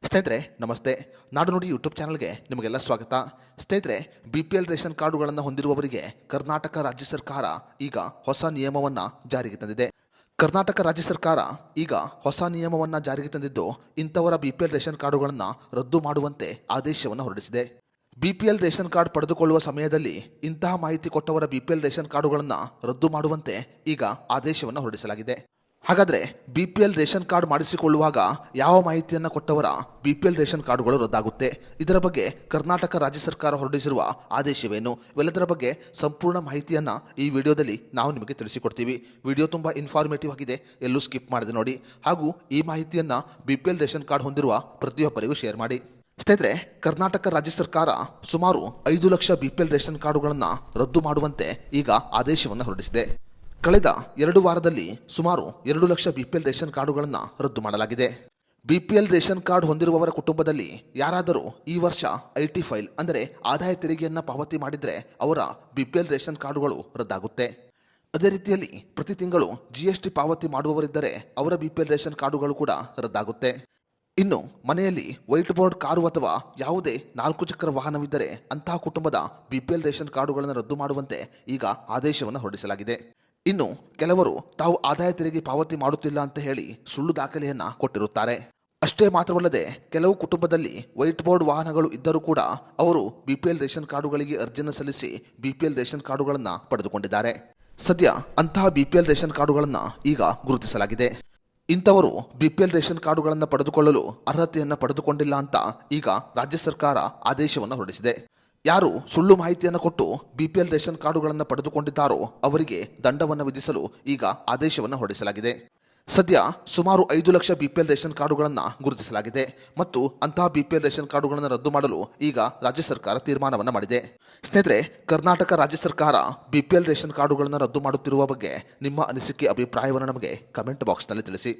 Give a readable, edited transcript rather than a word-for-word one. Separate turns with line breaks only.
ಸ್ನೇಹಿತರೆ ನಮಸ್ತೆ. ನಾಡು ನುಡಿ ಯೂಟ್ಯೂಬ್ ಚಾನಲ್ಗೆ ನಿಮಗೆಲ್ಲ ಸ್ವಾಗತ. ಸ್ನೇಹಿತರೆ, BPL ರೇಷನ್ ಕಾರ್ಡುಗಳನ್ನು ಹೊಂದಿರುವವರಿಗೆ ಕರ್ನಾಟಕ ರಾಜ್ಯ ಸರ್ಕಾರ ಈಗ ಹೊಸ ನಿಯಮವನ್ನು ಜಾರಿಗೆ ತಂದಿದೆ. ಕರ್ನಾಟಕ ರಾಜ್ಯ ಸರ್ಕಾರ ಈಗ ಹೊಸ ನಿಯಮವನ್ನು ಜಾರಿಗೆ ತಂದಿದ್ದು ಇಂಥವರ BPL ರೇಷನ್ ಕಾರ್ಡುಗಳನ್ನು ರದ್ದು ಮಾಡುವಂತೆ ಆದೇಶವನ್ನು ಹೊರಡಿಸಿದೆ. BPL ರೇಷನ್ ಕಾರ್ಡ್ ಪಡೆದುಕೊಳ್ಳುವ ಸಮಯದಲ್ಲಿ ಇಂತಹ ಮಾಹಿತಿ ಕೊಟ್ಟವರ BPL ರೇಷನ್ ಕಾರ್ಡುಗಳನ್ನು ರದ್ದು ಮಾಡುವಂತೆ ಈಗ ಆದೇಶವನ್ನು ಹೊರಡಿಸಲಾಗಿದೆ. ಹಾಗಾದರೆ BPL ರೇಷನ್ ಕಾರ್ಡ್ ಮಾಡಿಸಿಕೊಳ್ಳುವಾಗ ಯಾವ ಮಾಹಿತಿಯನ್ನು ಕೊಟ್ಟವರ BPL ರೇಷನ್ ಕಾರ್ಡುಗಳು ರದ್ದಾಗುತ್ತೆ, ಇದರ ಬಗ್ಗೆ ಕರ್ನಾಟಕ ರಾಜ್ಯ ಸರ್ಕಾರ ಹೊರಡಿಸಿರುವ ಆದೇಶವೇನು, ಇವೆಲ್ಲದರ ಬಗ್ಗೆ ಸಂಪೂರ್ಣ ಮಾಹಿತಿಯನ್ನು ಈ ವಿಡಿಯೋದಲ್ಲಿ ನಾವು ನಿಮಗೆ ತಿಳಿಸಿಕೊಡ್ತೀವಿ. ವಿಡಿಯೋ ತುಂಬ ಇನ್ಫಾರ್ಮೇಟಿವ್ ಆಗಿದೆ, ಎಲ್ಲೂ ಸ್ಕಿಪ್ ಮಾಡದೆ ನೋಡಿ. ಹಾಗೂ ಈ ಮಾಹಿತಿಯನ್ನು BPL ರೇಷನ್ ಕಾರ್ಡ್ ಹೊಂದಿರುವ ಪ್ರತಿಯೊಬ್ಬರಿಗೂ ಶೇರ್ ಮಾಡಿ. ಸ್ನೇಹಿತರೆ, ಕರ್ನಾಟಕ ರಾಜ್ಯ ಸರ್ಕಾರ ಸುಮಾರು 5 ಲಕ್ಷ BPL ರೇಷನ್ ಕಾರ್ಡುಗಳನ್ನು ರದ್ದು ಮಾಡುವಂತೆ ಈಗ ಆದೇಶವನ್ನು ಹೊರಡಿಸಿದೆ. ಕಳೆದ 2 ವಾರದಲ್ಲಿ ಸುಮಾರು 2 ಲಕ್ಷ BPL ರೇಷನ್ ಕಾರ್ಡುಗಳನ್ನು ರದ್ದು ಮಾಡಲಾಗಿದೆ. BPL ರೇಷನ್ ಕಾರ್ಡ್ ಹೊಂದಿರುವವರ ಕುಟುಂಬದಲ್ಲಿ ಯಾರಾದರೂ ಈ ವರ್ಷ IT ಫೈಲ್ ಅಂದರೆ ಆದಾಯ ತೆರಿಗೆಯನ್ನು ಪಾವತಿ ಮಾಡಿದರೆ ಅವರ BPL ರೇಷನ್ ಕಾರ್ಡುಗಳು ರದ್ದಾಗುತ್ತೆ. ಅದೇ ರೀತಿಯಲ್ಲಿ ಪ್ರತಿ ತಿಂಗಳು GST ಪಾವತಿ ಮಾಡುವವರಿದ್ದರೆ ಅವರ BPL ರೇಷನ್ ಕಾರ್ಡುಗಳು ಕೂಡ ರದ್ದಾಗುತ್ತೆ. ಇನ್ನು ಮನೆಯಲ್ಲಿ ವೈಟ್ ಬೋರ್ಡ್ ಕಾರು ಅಥವಾ ಯಾವುದೇ 4 ಚಕ್ರ ವಾಹನವಿದ್ದರೆ ಅಂತಹ ಕುಟುಂಬದ BPL ರೇಷನ್ ಕಾರ್ಡುಗಳನ್ನು ರದ್ದು ಮಾಡುವಂತೆ ಈಗ ಆದೇಶವನ್ನು ಹೊರಡಿಸಲಾಗಿದೆ. ಇನ್ನು ಕೆಲವರು ತಾವು ಆದಾಯ ತೆರಿಗೆ ಪಾವತಿ ಮಾಡುತ್ತಿಲ್ಲ ಅಂತ ಹೇಳಿ ಸುಳ್ಳು ದಾಖಲೆಯನ್ನ ಕೊಟ್ಟಿರುತ್ತಾರೆ. ಅಷ್ಟೇ ಮಾತ್ರವಲ್ಲದೆ ಕೆಲವು ಕುಟುಂಬದಲ್ಲಿ ವೈಟ್ ಬೋರ್ಡ್ ವಾಹನಗಳು ಇದ್ದರೂ ಕೂಡ ಅವರು BPL ರೇಷನ್ ಕಾರ್ಡುಗಳಿಗೆ ಅರ್ಜಿಯನ್ನು ಸಲ್ಲಿಸಿ BPL ರೇಷನ್ ಕಾರ್ಡುಗಳನ್ನು ಪಡೆದುಕೊಂಡಿದ್ದಾರೆ. ಸದ್ಯ ಅಂತಹ BPL ರೇಷನ್ ಕಾರ್ಡುಗಳನ್ನು ಈಗ ಗುರುತಿಸಲಾಗಿದೆ. ಇಂಥವರು BPL ರೇಷನ್ ಕಾರ್ಡುಗಳನ್ನು ಪಡೆದುಕೊಳ್ಳಲು ಅರ್ಹತೆಯನ್ನು ಪಡೆದುಕೊಂಡಿಲ್ಲ ಅಂತ ಈಗ ರಾಜ್ಯ ಸರ್ಕಾರ ಆದೇಶವನ್ನು ಹೊರಡಿಸಿದೆ. ಯಾರು ಸುಳ್ಳು ಮಾಹಿತಿಯನ್ನು ಕೊಟ್ಟು BPL ರೇಷನ್ ಕಾರ್ಡುಗಳನ್ನು ಪಡೆದುಕೊಂಡಿದ್ದಾರೋ ಅವರಿಗೆ ದಂಡವನ್ನು ವಿಧಿಸಲು ಈಗ ಆದೇಶವನ್ನು ಹೊರಡಿಸಲಾಗಿದೆ. ಸದ್ಯ ಸುಮಾರು 5 ಲಕ್ಷ BPL ರೇಷನ್ ಕಾರ್ಡುಗಳನ್ನು ಗುರುತಿಸಲಾಗಿದೆ ಮತ್ತು ಅಂತಹ BPL ರೇಷನ್ ಕಾರ್ಡುಗಳನ್ನು ರದ್ದು ಮಾಡಲು ಈಗ ರಾಜ್ಯ ಸರ್ಕಾರ ತೀರ್ಮಾನವನ್ನು ಮಾಡಿದೆ. ಸ್ನೇಹಿತರೆ, ಕರ್ನಾಟಕ ರಾಜ್ಯ ಸರ್ಕಾರ BPL ರೇಷನ್ ಕಾರ್ಡುಗಳನ್ನು ರದ್ದು ಮಾಡುತ್ತಿರುವ ಬಗ್ಗೆ ನಿಮ್ಮ ಅನಿಸಿಕೆ ಅಭಿಪ್ರಾಯವನ್ನು ನಮಗೆ ಕಮೆಂಟ್ ಬಾಕ್ಸ್ನಲ್ಲಿ ತಿಳಿಸಿ.